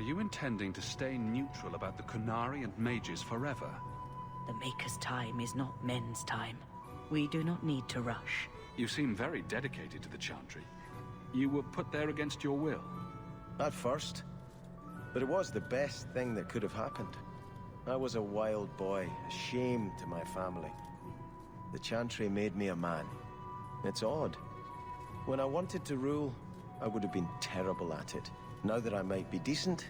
Are you intending to stay neutral about the Qunari and mages forever? The Maker's time is not men's time. We do not need to rush. You seem very dedicated to the Chantry. You were put there against your will. At first. But it was the best thing that could have happened. I was a wild boy, a shame to my family. The Chantry made me a man. It's odd. When I wanted to rule, I would have been terrible at it. Now that I might be decent,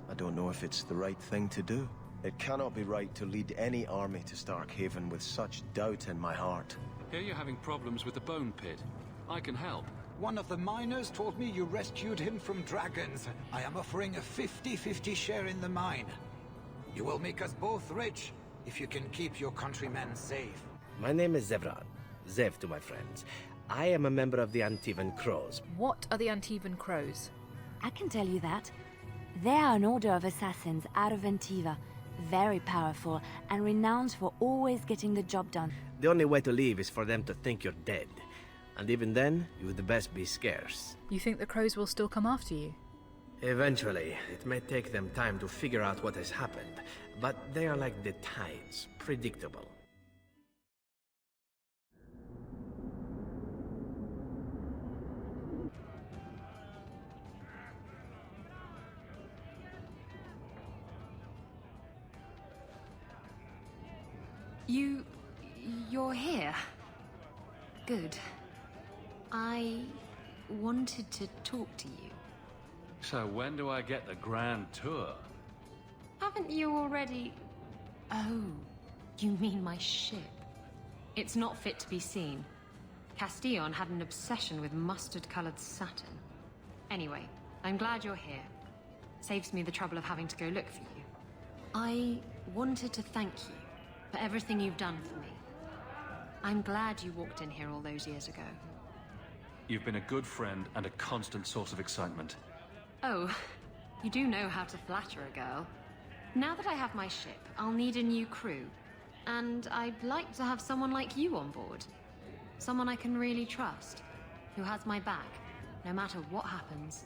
I don't know if it's the right thing to do. It cannot be right to lead any army to Starkhaven with such doubt in my heart. Here you're having problems with the Bone Pit. I can help. One of the miners told me you rescued him from dragons. I am offering a 50-50 share in the mine. You will make us both rich if you can keep your countrymen safe. My name is Zevran. Zev to my friends. I am a member of the Antivan Crows. What are the Antivan Crows? I can tell you that. They are an order of assassins out of Antiva. Very powerful and renowned for always getting the job done. The only way to leave is for them to think you're dead. And even then, you would best be scarce. You think the Crows will still come after you? Eventually, it may take them time to figure out what has happened, but they are like the tides, predictable. You're here? Good. I wanted to talk to you. So when do I get the grand tour? Haven't you already... Oh, you mean my ship. It's not fit to be seen. Castillon had an obsession with mustard-colored satin. Anyway, I'm glad you're here. Saves me the trouble of having to go look for you. I wanted to thank you for everything you've done for me. I'm glad you walked in here all those years ago. You've been a good friend and a constant source of excitement. Oh, you do know how to flatter a girl. Now that I have my ship, I'll need a new crew. And I'd like to have someone like you on board. Someone I can really trust, who has my back, no matter what happens.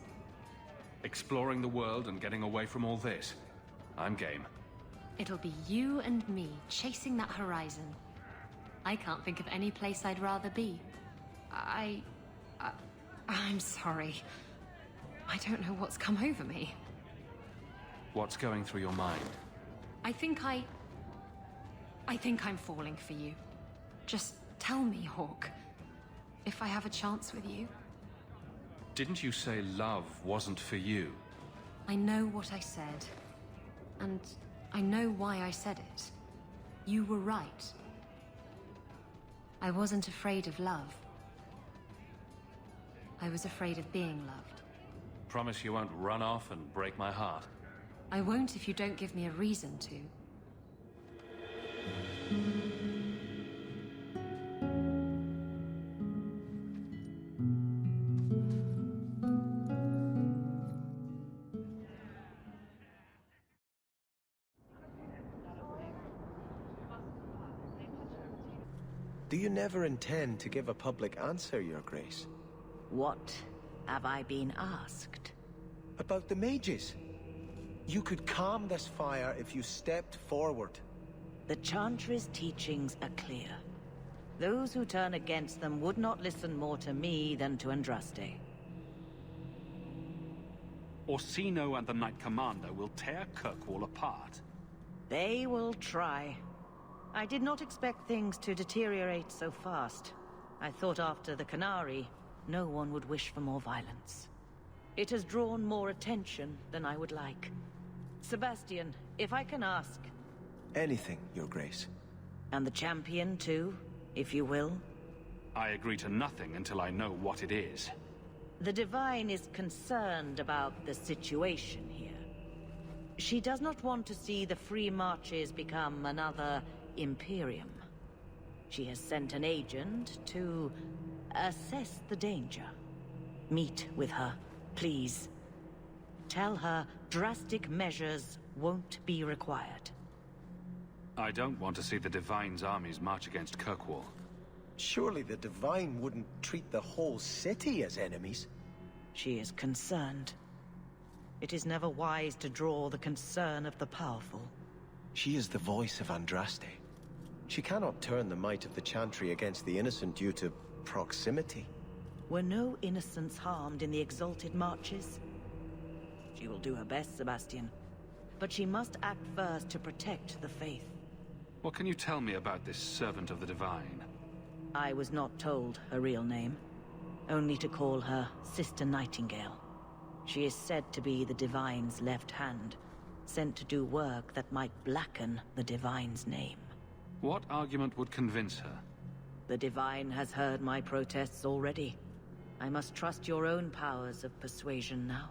Exploring the world and getting away from all this. I'm game. It'll be you and me chasing that horizon. I can't think of any place I'd rather be. I'm sorry. I don't know what's come over me. What's going through your mind? I think I'm falling for you. Just tell me, Hawke, if I have a chance with you. Didn't you say love wasn't for you? I know what I said. And I know why I said it. You were right. I wasn't afraid of love. I was afraid of being loved. Promise you won't run off and break my heart. I won't if you don't give me a reason to. Do you never intend to give a public answer, Your Grace? What have I been asked? About the mages. You could calm this fire if you stepped forward. The Chantry's teachings are clear. Those who turn against them would not listen more to me than to Andraste. Orsino and the Knight Commander will tear Kirkwall apart. They will try. I did not expect things to deteriorate so fast. I thought after the Canary, no one would wish for more violence. It has drawn more attention than I would like. Sebastian, if I can ask... Anything, Your Grace. And the champion too, if you will? I agree to nothing until I know what it is. The Divine is concerned about the situation here. She does not want to see the Free Marches become another Imperium. She has sent an agent to assess the danger. Meet with her, please. Tell her drastic measures won't be required. I don't want to see the Divine's armies march against Kirkwall. Surely the Divine wouldn't treat the whole city as enemies. She is concerned. It is never wise to draw the concern of the powerful. She is the voice of Andraste. She cannot turn the might of the Chantry against the innocent due to proximity. Were no innocents harmed in the exalted marches? She will do her best, Sebastian. But she must act first to protect the faith. What can you tell me about this servant of the Divine? I was not told her real name. Only to call her Sister Nightingale. She is said to be the Divine's left hand, sent to do work that might blacken the Divine's name. What argument would convince her? The Divine has heard my protests already. I must trust your own powers of persuasion now.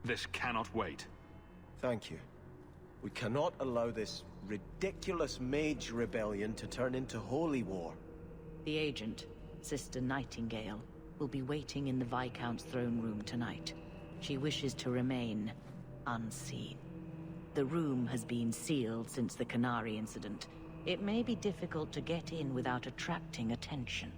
This cannot wait. Thank you. We cannot allow this ridiculous mage rebellion to turn into holy war. The agent, Sister Nightingale, will be waiting in the Viscount's throne room tonight. She wishes to remain unseen. The room has been sealed since the Canary incident. It may be difficult to get in without attracting attention.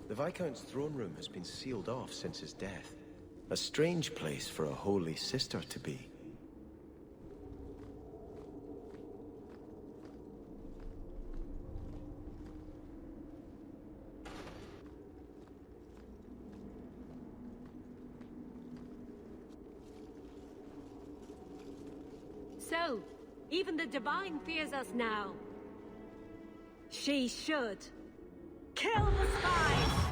The Viscount's throne room has been sealed off since his death. A strange place for a holy sister to be. So, even the Divine fears us now. She should. Kill the spies!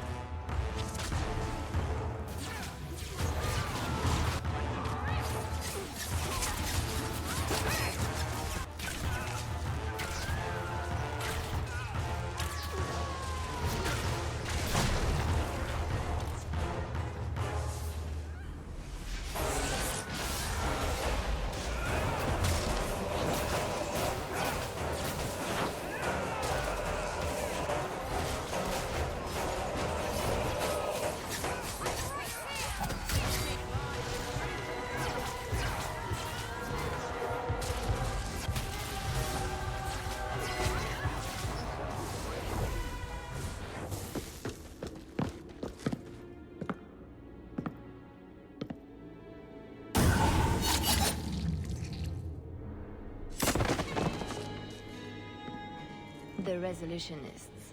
The Resolutionists.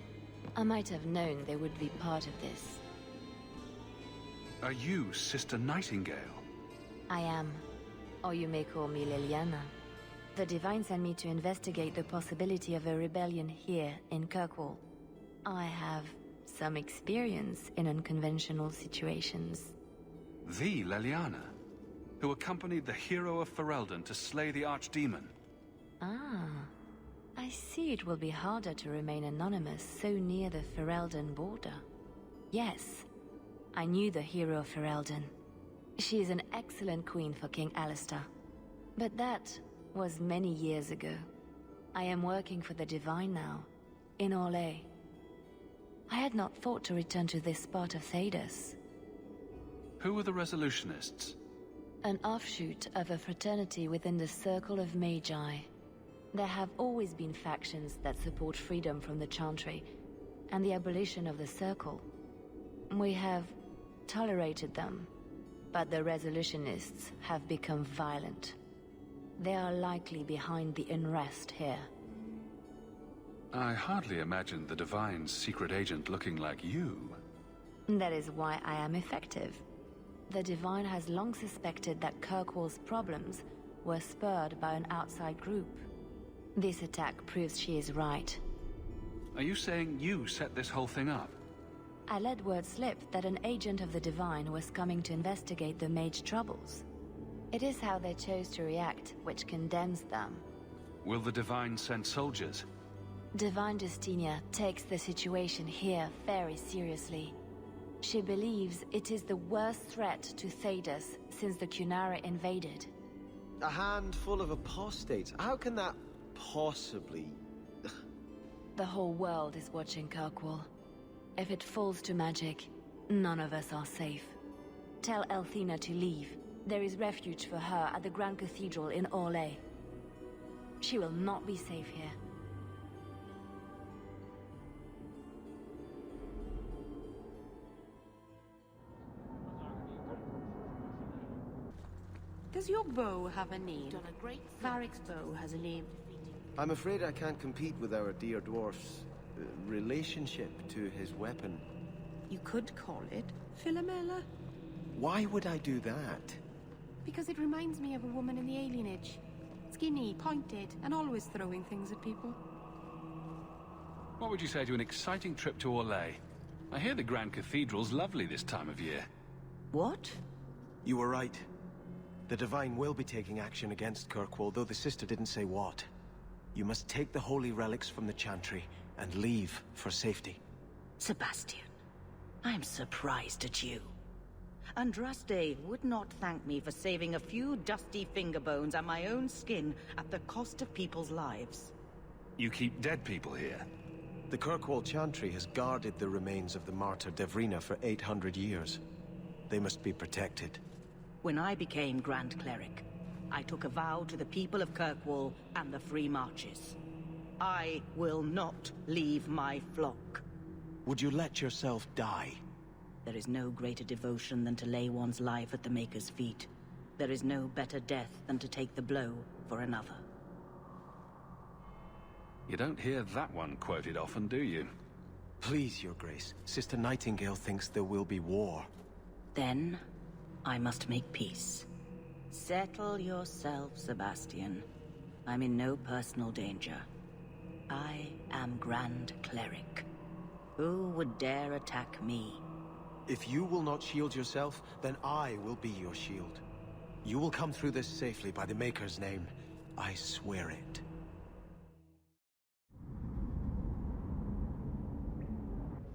I might have known they would be part of this. Are you Sister Nightingale? I am. Or you may call me Liliana. The Divine sent me to investigate the possibility of a rebellion here in Kirkwall. I have some experience in unconventional situations. The Liliana, who accompanied the hero of Ferelden to slay the Archdemon. Ah, I see it will be harder to remain anonymous so near the Ferelden border. Yes, I knew the hero of Ferelden. She is an excellent queen for King Alistair. But that was many years ago. I am working for the Divine now, in Orlais. I had not thought to return to this part of Thedas. Who were the Resolutionists? An offshoot of a fraternity within the Circle of Magi. There have always been factions that support freedom from the Chantry and the abolition of the Circle. We have tolerated them, but the Resolutionists have become violent. They are likely behind the unrest here. I hardly imagined the Divine's secret agent looking like you. That is why I am effective. The Divine has long suspected that Kirkwall's problems were spurred by an outside group. This attack proves she is right. Are you saying you set this whole thing up? I let word slip that an agent of the Divine was coming to investigate the Mage troubles. It is how they chose to react which condemns them. Will the Divine send soldiers? Divine Justinia takes the situation here very seriously. She believes it is the worst threat to Thedas since the Cunara invaded. A handful of apostates? How can that possibly... The whole world is watching Kirkwall. If it falls to magic, none of us are safe. Tell Elthina to leave. There is refuge for her at the Grand Cathedral in Orlais. She will not be safe here. Does your bow have a name? Varric's bow has a name. I'm afraid I can't compete with our dear dwarf's relationship to his weapon. You could call it Philomela. Why would I do that? Because it reminds me of a woman in the alienage. Skinny, pointed, and always throwing things at people. What would you say to an exciting trip to Orlais? I hear the Grand Cathedral's lovely this time of year. What? You were right. The Divine will be taking action against Kirkwall, though the sister didn't say what. You must take the holy relics from the Chantry and leave for safety. Sebastian, I'm surprised at you. Andraste would not thank me for saving a few dusty finger bones and my own skin at the cost of people's lives. You keep dead people here? The Kirkwall Chantry has guarded the remains of the martyr Devrina for 800 years. They must be protected. When I became Grand Cleric, I took a vow to the people of Kirkwall and the Free Marches. I will not leave my flock. Would you let yourself die? There is no greater devotion than to lay one's life at the Maker's feet. There is no better death than to take the blow for another. You don't hear that one quoted often, do you? Please, Your Grace. Sister Nightingale thinks there will be war. Then, I must make peace. Settle yourself, Sebastian. I'm in no personal danger. I am Grand Cleric. Who would dare attack me? If you will not shield yourself, then I will be your shield. You will come through this safely by the Maker's name. I swear it.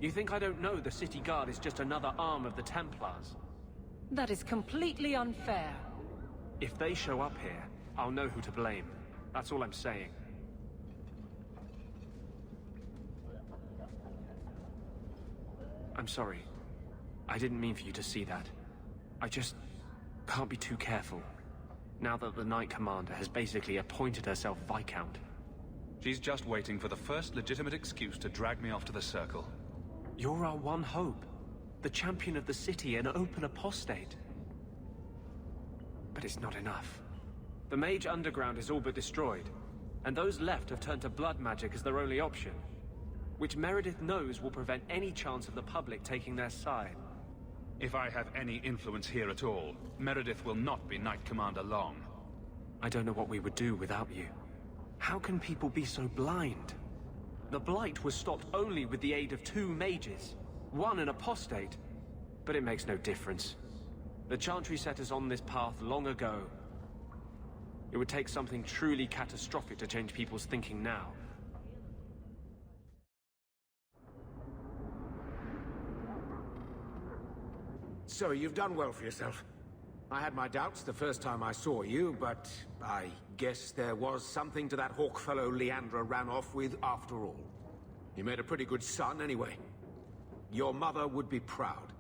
You think I don't know the City Guard is just another arm of the Templars? That is completely unfair. If they show up here, I'll know who to blame. That's all I'm saying. I'm sorry. I didn't mean for you to see that. I just can't be too careful. Now that the Knight Commander has basically appointed herself Viscount. She's just waiting for the first legitimate excuse to drag me off to the Circle. You're our one hope. The champion of the city, an open apostate. But it's not enough. The Mage Underground is all but destroyed, and those left have turned to blood magic as their only option, which Meredith knows will prevent any chance of the public taking their side. If I have any influence here at all, Meredith will not be Knight Commander long. I don't know what we would do without you. How can people be so blind? The Blight was stopped only with the aid of 2 mages. One an apostate. But it makes no difference. The Chantry set us on this path long ago. It would take something truly catastrophic to change people's thinking now. So you've done well for yourself. I had my doubts the first time I saw you, but I guess there was something to that Hawke fellow Leandra ran off with after all. You made a pretty good son anyway. Your mother would be proud.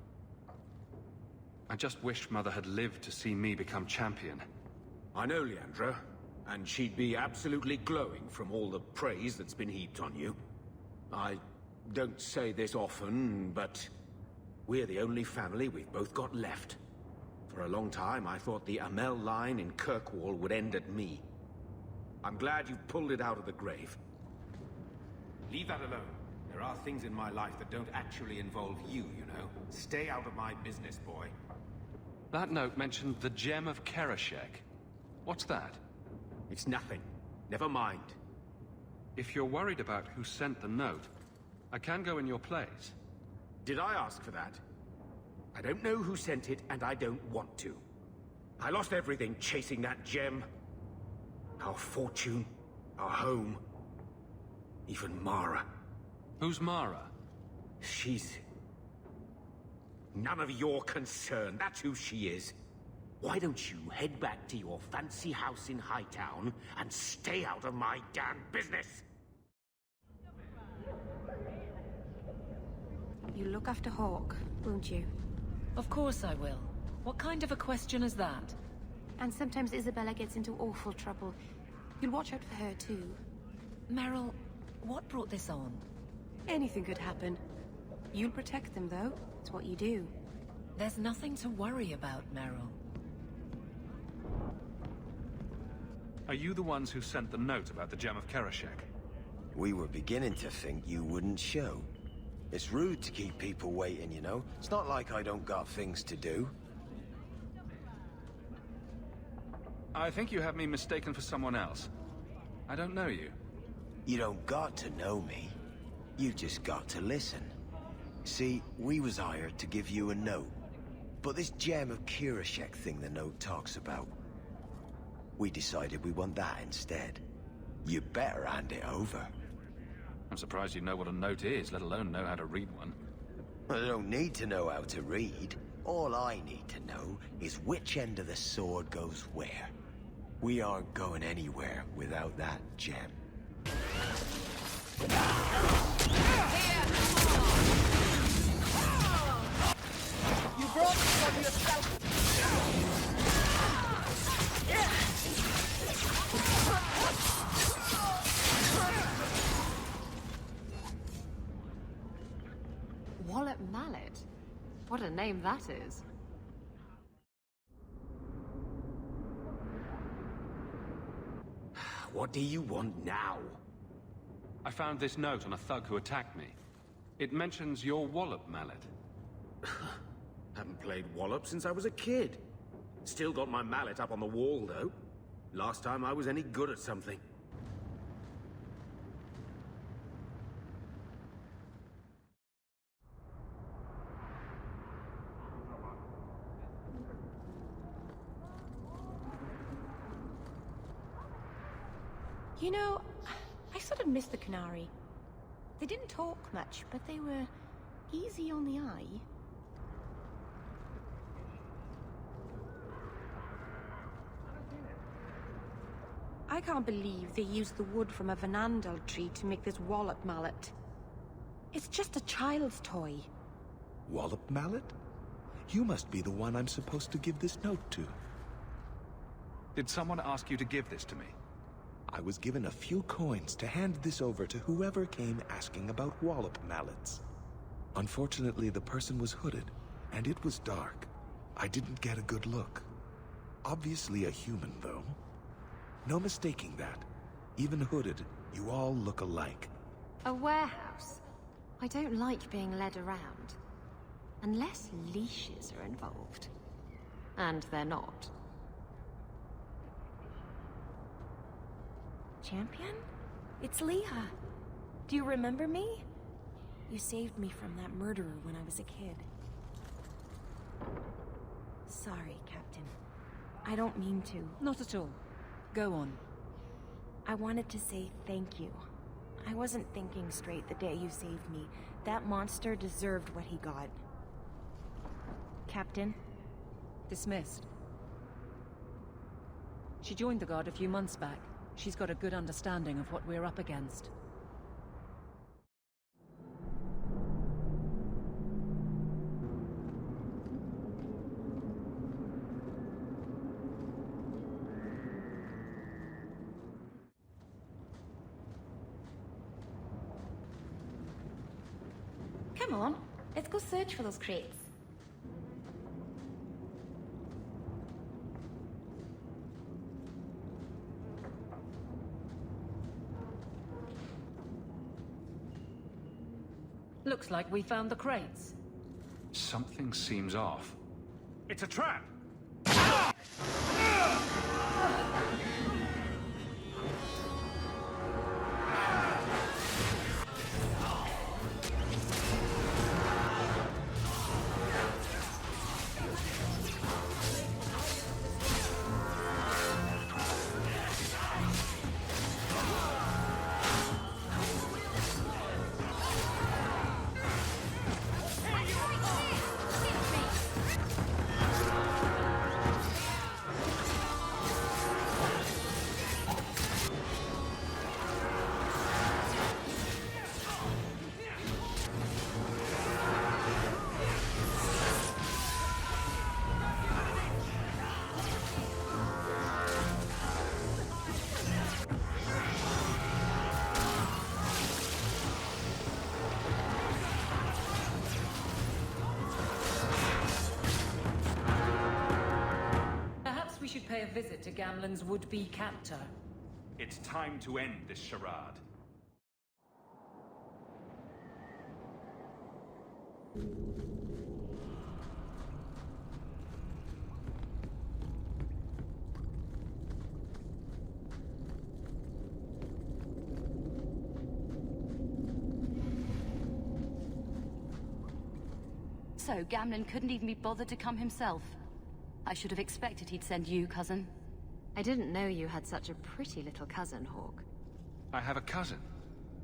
I just wish Mother had lived to see me become champion. I know Leandra, and she'd be absolutely glowing from all the praise that's been heaped on you. I don't say this often, but we're the only family we've both got left. For a long time, I thought the Amel line in Kirkwall would end at me. I'm glad you pulled it out of the grave. Leave that alone. There are things in my life that don't actually involve you, you know. Stay out of my business, boy. That note mentioned the Gem of Kerashek. What's that? It's nothing. Never mind. If you're worried about who sent the note, I can go in your place. Did I ask for that? I don't know who sent it, and I don't want to. I lost everything chasing that gem. Our fortune, our home, even Mara. Who's Mara? She's none of your concern. That's who she is. Why don't you head back to your fancy house in Hightown and stay out of my damn business? You look after Hawke, won't you? Of course I will. What kind of a question is that? And sometimes Isabella gets into awful trouble. You'll watch out for her too. Meryl, what brought this on? Anything could happen. You'll protect them, though. It's what you do. There's nothing to worry about, Meryl. Are you the ones who sent the note about the Gem of Kerashek? We were beginning to think you wouldn't show. It's rude to keep people waiting, you know? It's not like I don't got things to do. I think you have me mistaken for someone else. I don't know you. You don't got to know me. You just got to listen. See, we was hired to give you a note. But this Gem of Kerashek thing the note talks about, we decided we want that instead. You better hand it over. I'm surprised you know what a note is, let alone know how to read one. I don't need to know how to read. All I need to know is which end of the sword goes where. We aren't going anywhere without that gem. You brought this on yourself! Wallop Mallet? What a name that is. What do you want now? I found this note on a thug who attacked me. It mentions your Wallop Mallet. Haven't played Wallop since I was a kid. Still got my mallet up on the wall, though. Last time I was any good at something. You know, I sort of miss the Canary. They didn't talk much, but they were easy on the eye. I can't believe they used the wood from a Vanandel tree to make this Wallop Mallet. It's just a child's toy. Wallop Mallet? You must be the one I'm supposed to give this note to. Did someone ask you to give this to me? I was given a few coins to hand this over to whoever came asking about Wallop Mallets. Unfortunately, the person was hooded, and it was dark. I didn't get a good look. Obviously a human, though. No mistaking that. Even hooded, you all look alike. A warehouse? I don't like being led around. Unless leashes are involved. And they're not. Champion? It's Leah. Do you remember me? You saved me from that murderer when I was a kid. Sorry, Captain. I don't mean to. Not at all. Go on. I wanted to say thank you. I wasn't thinking straight the day you saved me. That monster deserved what he got. Captain? Dismissed. She joined the Guard a few months back. She's got a good understanding of what we're up against. Come on, let's go search for those crates. Looks like we found the crates. Something seems off. It's a trap! Pay a visit to Gamlen's would-be captor. It's time to end this charade. So, Gamlen couldn't even be bothered to come himself. I should have expected he'd send you, cousin. I didn't know you had such a pretty little cousin, Hawke. I have a cousin.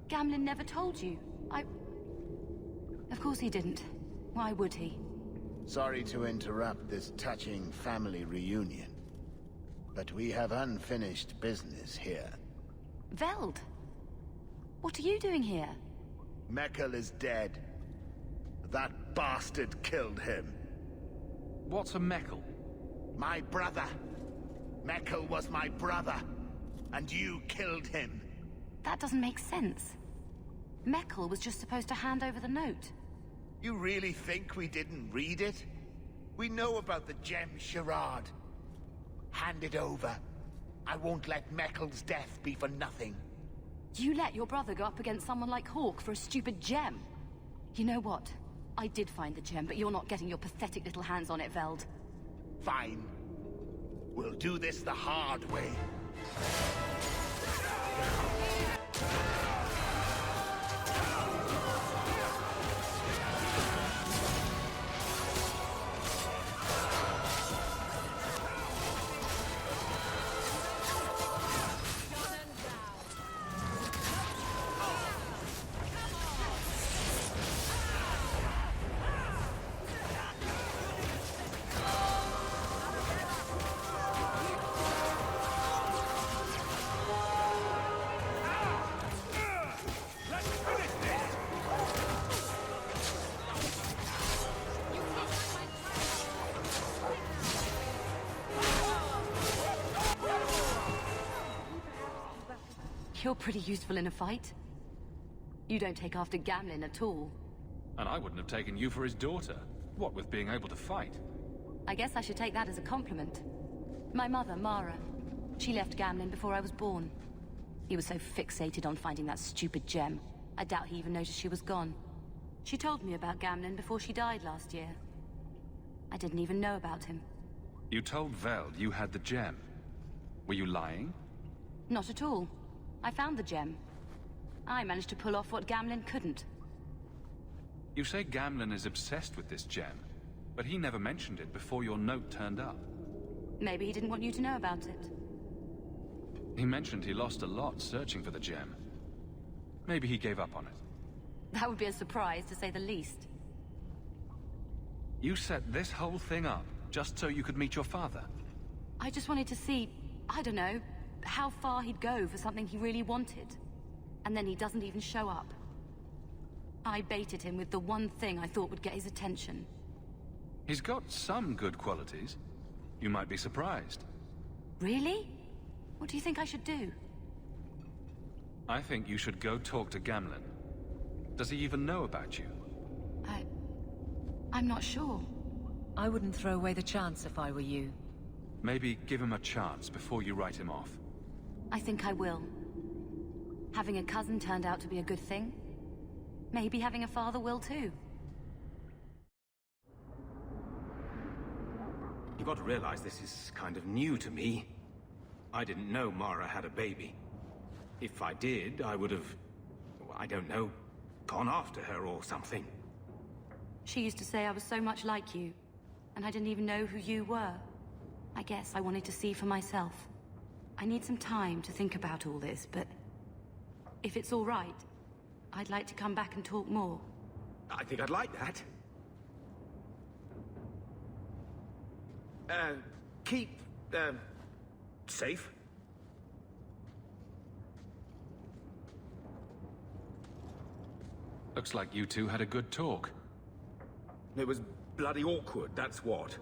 Gamlen never told you. Of course he didn't. Why would he? Sorry to interrupt this touching family reunion, but we have unfinished business here. Veld! What are you doing here? Mekkel is dead. That bastard killed him. What's a Mekkel? My brother. Mekkel was my brother, and you killed him. That doesn't make sense. Mekkel was just supposed to hand over the note. You really think we didn't read it? We know about the gem charade. Hand it over. I won't let Mekkel's death be for nothing. You let your brother go up against someone like Hawke for a stupid gem. You know what? I did find the gem, but you're not getting your pathetic little hands on it, Veld. Fine. We'll do this the hard way. You're pretty useful in a fight. You don't take after Gamlen at all. And I wouldn't have taken you for his daughter. What with being able to fight? I guess I should take that as a compliment. My mother, Mara, she left Gamlen before I was born. He was so fixated on finding that stupid gem, I doubt he even noticed she was gone. She told me about Gamlen before she died last year. I didn't even know about him. You told Veld you had the gem. Were you lying? Not at all. I found the gem. I managed to pull off what Gamlen couldn't. You say Gamlen is obsessed with this gem, but he never mentioned it before your note turned up. Maybe he didn't want you to know about it. He mentioned he lost a lot searching for the gem. Maybe he gave up on it. That would be a surprise, to say the least. You set this whole thing up just so you could meet your father? I just wanted to see, I don't know, how far he'd go for something he really wanted. And then he doesn't even show up. I baited him with the one thing I thought would get his attention. He's got some good qualities. You might be surprised. Really? What do you think I should do? I think you should go talk to Gamlen. Does he even know about you? I'm not sure. I wouldn't throw away the chance if I were you. Maybe give him a chance before you write him off. I think I will. Having a cousin turned out to be a good thing. Maybe having a father will too. You've got to realize this is kind of new to me. I didn't know Mara had a baby. If I did, I would have, I don't know, gone after her or something. She used to say I was so much like you, and I didn't even know who you were. I guess I wanted to see for myself. I need some time to think about all this, but if it's all right, I'd like to come back and talk more. I think I'd like that. Keep, safe. Looks like you two had a good talk. It was bloody awkward, that's what.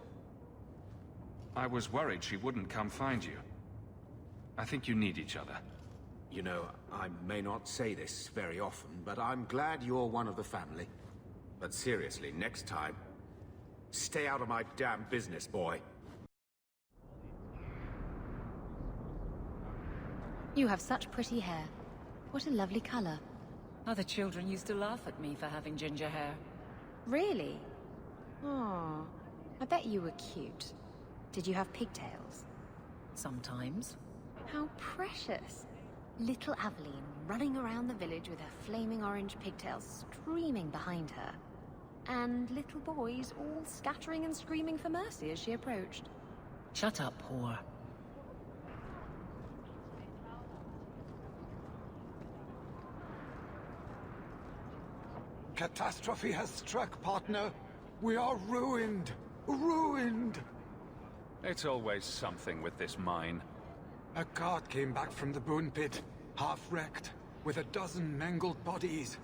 I was worried she wouldn't come find you. I think you need each other. You know, I may not say this very often, but I'm glad you're one of the family. But seriously, next time, stay out of my damn business, boy. You have such pretty hair. What a lovely color. Other children used to laugh at me for having ginger hair. Really? Oh, I bet you were cute. Did you have pigtails? Sometimes. How precious. Little Aveline running around the village with her flaming orange pigtails streaming behind her. And little boys all scattering and screaming for mercy as she approached. Shut up, whore. Catastrophe has struck, partner. We are ruined. Ruined! It's always something with this mine. A cart came back from the bone pit, half-wrecked, with a dozen mangled bodies.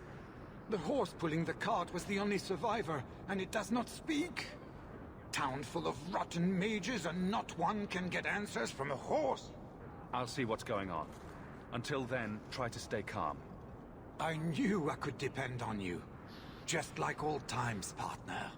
The horse pulling the cart was the only survivor, and it does not speak. Town full of rotten mages, and not one can get answers from a horse. I'll see what's going on. Until then, try to stay calm. I knew I could depend on you. Just like old times, partner.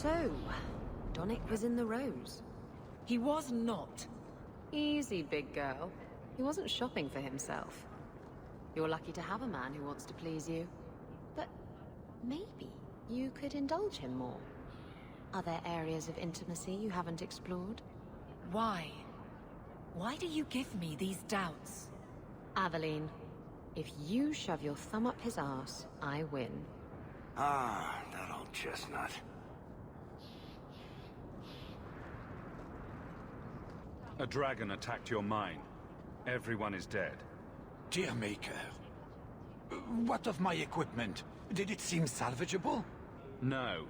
So, Donnick was in the Rose. He was not. Easy, big girl. He wasn't shopping for himself. You're lucky to have a man who wants to please you. But maybe you could indulge him more. Are there areas of intimacy you haven't explored? Why? Why do you give me these doubts? Aveline, if you shove your thumb up his arse, I win. Ah, that old chestnut. A dragon attacked your mine. Everyone is dead. Dear Maker. What of my equipment? Did it seem salvageable? No.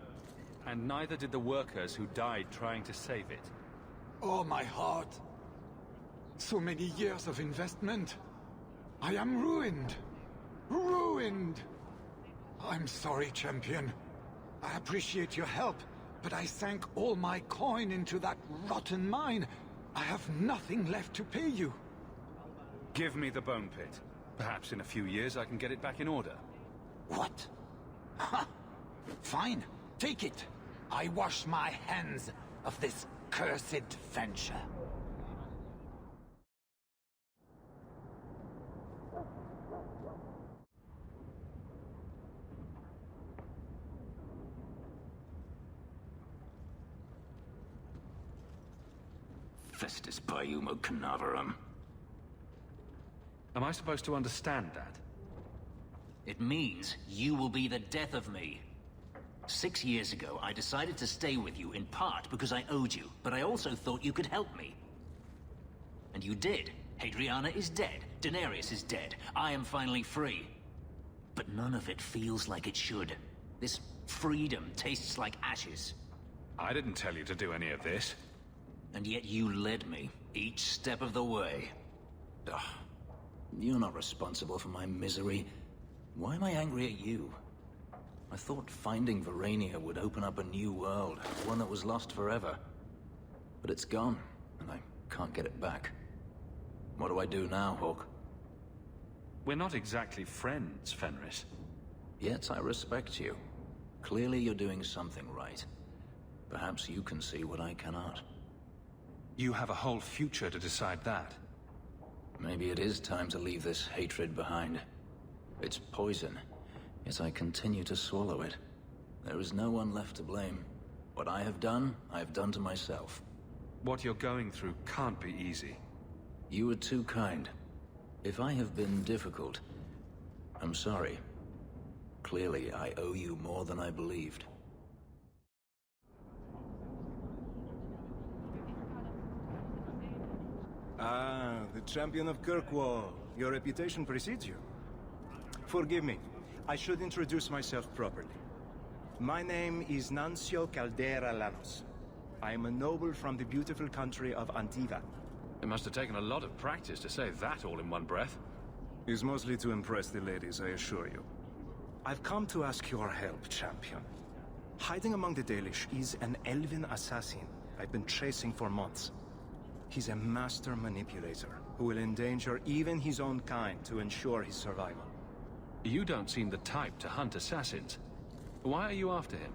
And neither did the workers who died trying to save it. Oh, my heart. So many years of investment. I am ruined. Ruined. I'm sorry, champion. I appreciate your help, but I sank all my coin into that rotten mine. I have nothing left to pay you. Give me the bone pit. Perhaps in a few years I can get it back in order. What? Ha! Fine, take it. I wash my hands of this cursed venture. Festus Paiumo Canaverum. Am I supposed to understand that? It means you will be the death of me. 6 years ago, I decided to stay with you in part because I owed you, but I also thought you could help me. And you did. Hadriana is dead. Daenerys is dead. I am finally free. But none of it feels like it should. This freedom tastes like ashes. I didn't tell you to do any of this. And yet you led me, each step of the way. Ugh. You're not responsible for my misery. Why am I angry at you? I thought finding Verania would open up a new world, one that was lost forever. But it's gone, and I can't get it back. What do I do now, Hawke? We're not exactly friends, Fenris. Yet I respect you. Clearly you're doing something right. Perhaps you can see what I cannot. You have a whole future to decide that. Maybe it is time to leave this hatred behind. It's poison, yet I continue to swallow it. There is no one left to blame. What I have done to myself. What you're going through can't be easy. You were too kind. If I have been difficult, I'm sorry. Clearly, I owe you more than I believed. Ah, the champion of Kirkwall. Your reputation precedes you. Forgive me. I should introduce myself properly. My name is Nuncio Caldera Lanos. I am a noble from the beautiful country of Antiva. It must have taken a lot of practice to say that all in one breath. It's mostly to impress the ladies, I assure you. I've come to ask your help, champion. Hiding among the Dalish is an elven assassin I've been chasing for months. He's a master manipulator who will endanger even his own kind to ensure his survival. You don't seem the type to hunt assassins. Why are you after him?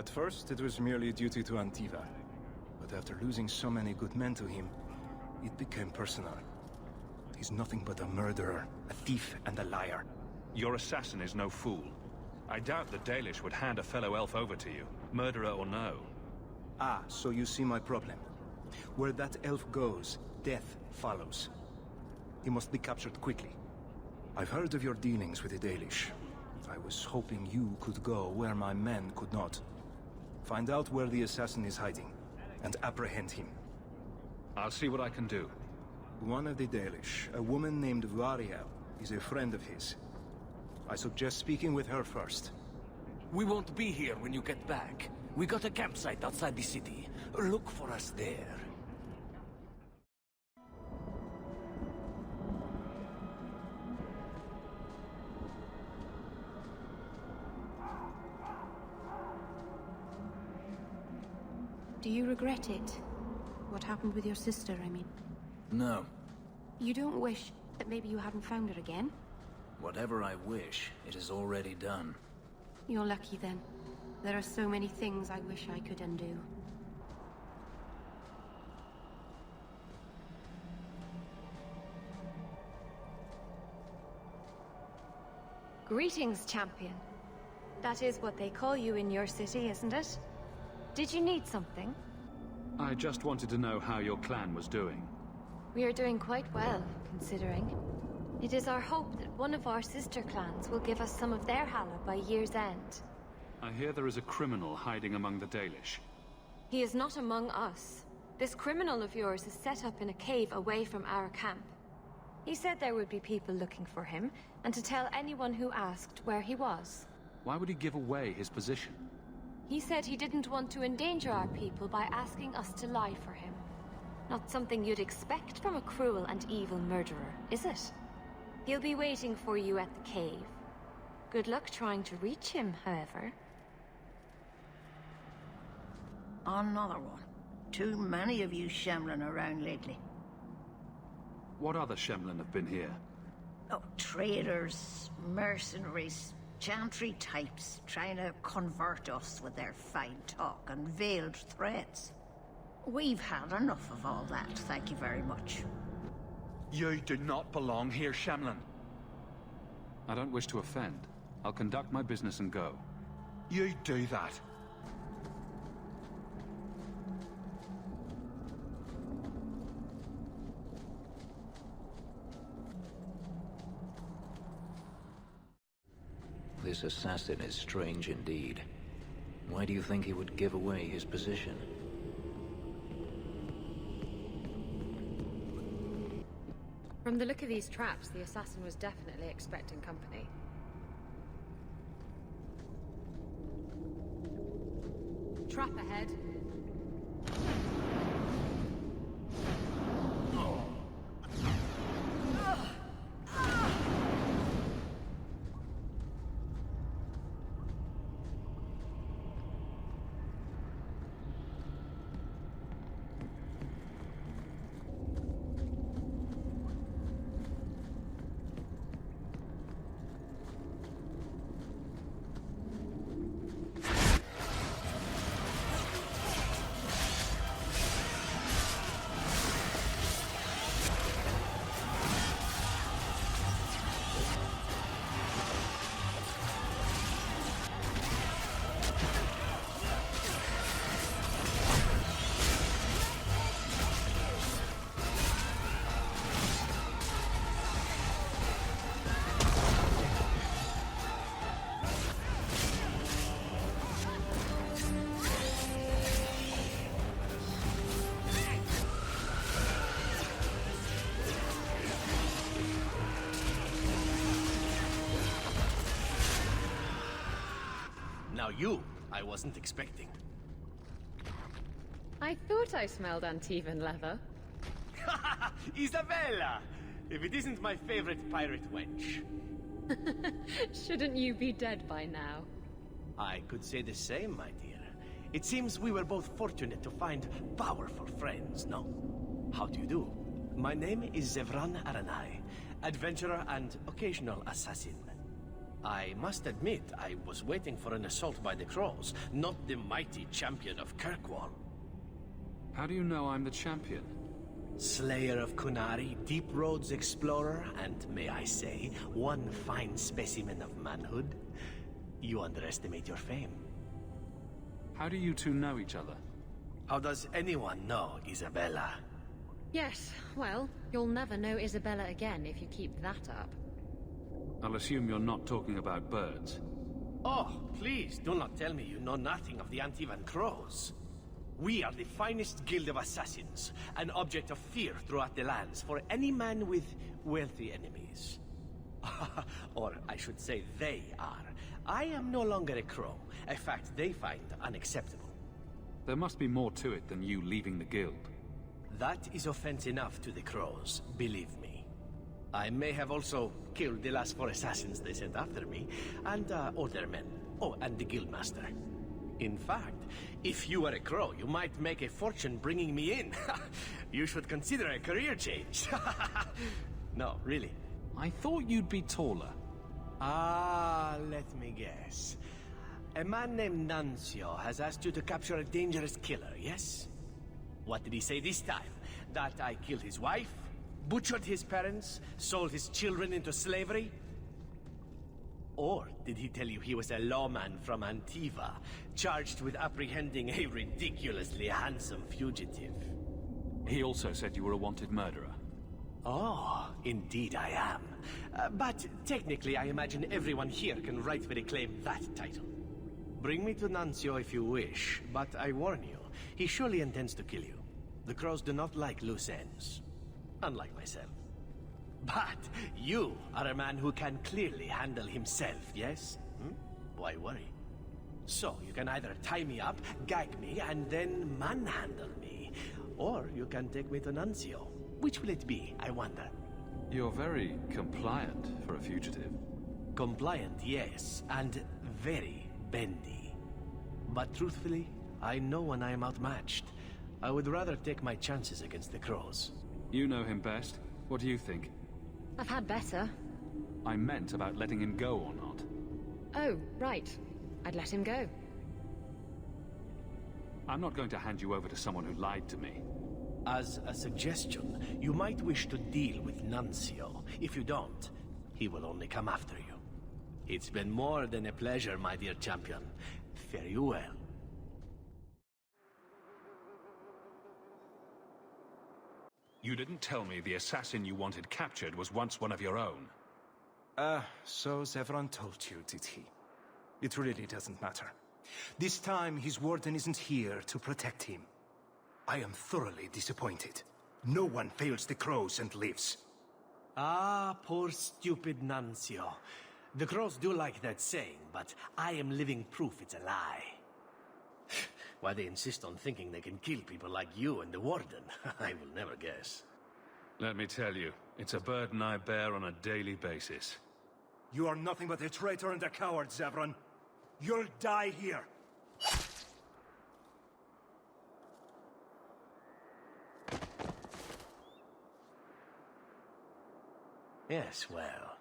At first, it was merely a duty to Antiva. But after losing so many good men to him, it became personal. He's nothing but a murderer, a thief, and a liar. Your assassin is no fool. I doubt the Dalish would hand a fellow elf over to you, murderer or no. Ah, so you see my problem. Where that elf goes, death follows. He must be captured quickly. I've heard of your dealings with the Dalish. I was hoping you could go where my men could not. Find out where the assassin is hiding, and apprehend him. I'll see what I can do. One of the Dalish, a woman named Variel, is a friend of his. I suggest speaking with her first. We won't be here when you get back. We got a campsite outside the city. Look for us there. Do you regret it? What happened with your sister, I mean? No. You don't wish that maybe you hadn't found her again? Whatever I wish, it is already done. You're lucky then. There are so many things I wish I could undo. Greetings, champion. That is what they call you in your city, isn't it? Did you need something? I just wanted to know how your clan was doing. We are doing quite well, considering. It is our hope that one of our sister clans will give us some of their Halla by year's end. I hear there is a criminal hiding among the Dalish. He is not among us. This criminal of yours is set up in a cave away from our camp. He said there would be people looking for him, and to tell anyone who asked where he was. Why would he give away his position? He said he didn't want to endanger our people by asking us to lie for him. Not something you'd expect from a cruel and evil murderer, is it? He'll be waiting for you at the cave. Good luck trying to reach him, however. Another one. Too many of you Shemlin around lately. What other Shemlin have been here? Oh, traders, mercenaries, Chantry types trying to convert us with their fine talk and veiled threats. We've had enough of all that, thank you very much. You do not belong here, Gamlen. I don't wish to offend. I'll conduct my business and go. You do that. This assassin is strange indeed. Why do you think he would give away his position? From the look of these traps, the assassin was definitely expecting company. Trap ahead. Now you, I wasn't expecting. I thought I smelled uneven leather. Isabella! If it isn't my favorite pirate wench. Shouldn't you be dead by now? I could say the same, my dear. It seems we were both fortunate to find powerful friends, no? How do you do? My name is Zevran Aranai, adventurer and occasional assassin. I must admit, I was waiting for an assault by the Crows, not the mighty champion of Kirkwall. How do you know I'm the champion? Slayer of Kunari, Deep Roads explorer, and may I say, one fine specimen of manhood. You underestimate your fame. How do you two know each other? How does anyone know Isabella? Yes, well, you'll never know Isabella again if you keep that up. I'll assume you're not talking about birds. Oh, please, do not tell me you know nothing of the Antivan Crows. We are the finest guild of assassins, an object of fear throughout the lands for any man with wealthy enemies. Or I should say they are. I am no longer a crow, a fact they find unacceptable. There must be more to it than you leaving the guild. That is offense enough to the Crows, believe me. I may have also killed the last 4 assassins they sent after me, and older men. Oh, and the guildmaster. In fact, if you were a crow, you might make a fortune bringing me in. You should consider a career change. No, really. I thought you'd be taller. Ah, let me guess. A man named Nuncio has asked you to capture a dangerous killer, yes? What did he say this time? That I killed his wife? Butchered his parents? Sold his children into slavery? Or did he tell you he was a lawman from Antiva, charged with apprehending a ridiculously handsome fugitive? He also said you were a wanted murderer. Oh, indeed I am. But technically I imagine everyone here can rightfully claim that title. Bring me to Nuncio if you wish, but I warn you, he surely intends to kill you. The crows do not like loose ends. Unlike myself. But you are a man who can clearly handle himself, yes? Why worry? So, you can either tie me up, gag me, and then manhandle me. Or you can take me to Nuncio. Which will it be, I wonder? You're very compliant for a fugitive. Compliant, yes, and very bendy. But truthfully, I know when I am outmatched. I would rather take my chances against the crows. You know him best. What do you think? I've had better. I meant about letting him go or not. Oh, right. I'd let him go. I'm not going to hand you over to someone who lied to me. As a suggestion, you might wish to deal with Nuncio. If you don't, he will only come after you. It's been more than a pleasure, my dear champion. Fare you well. You didn't tell me the assassin you wanted captured was once one of your own. So Zevran told you, did he? It really doesn't matter. This time, his warden isn't here to protect him. I am thoroughly disappointed. No one fails the crows and lives. Ah, poor stupid Nuncio. The crows do like that saying, but I am living proof it's a lie. Why they insist on thinking they can kill people like you and the warden, I will never guess. Let me tell you, it's a burden I bear on a daily basis. You are nothing but a traitor and a coward, Zevran. You'll die here. Yes, well,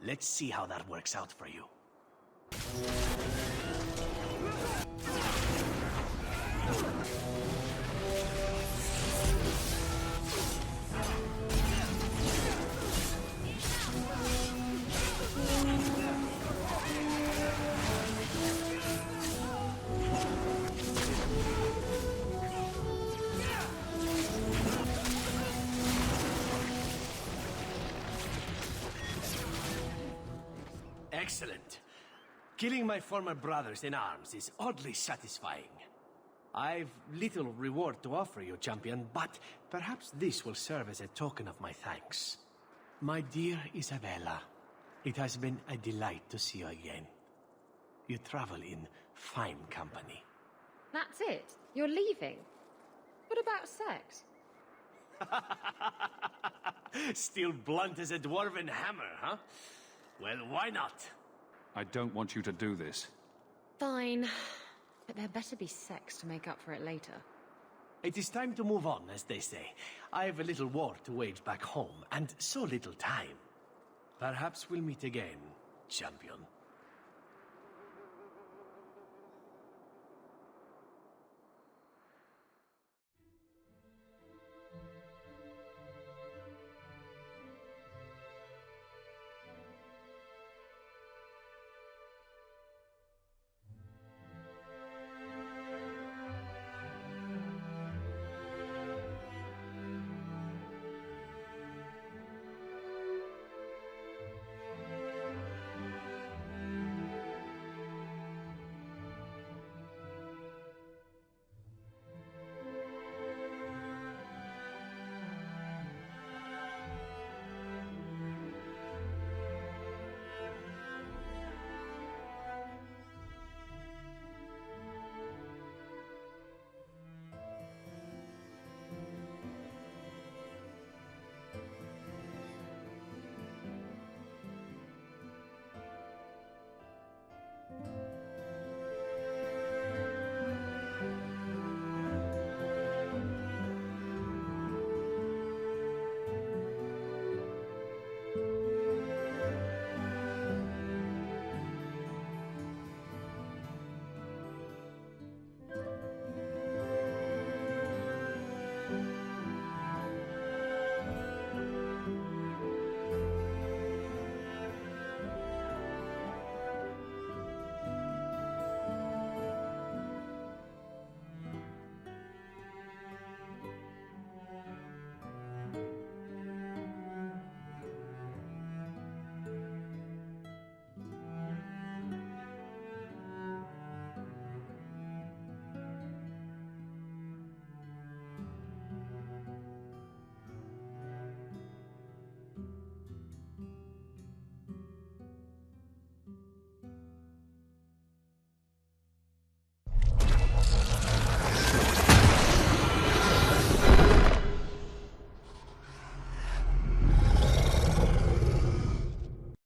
let's see how that works out for you. Excellent. Killing my former brothers in arms is oddly satisfying. I've little reward to offer you, champion, but perhaps this will serve as a token of my thanks. My dear Isabella, it has been a delight to see you again. You travel in fine company. That's it? You're leaving? What about sex? Still blunt as a dwarven hammer, huh? Well, why not? I don't want you to do this. Fine. But there better be sex to make up for it later. It is time to move on, as they say. I have a little war to wage back home, and so little time. Perhaps we'll meet again, champion.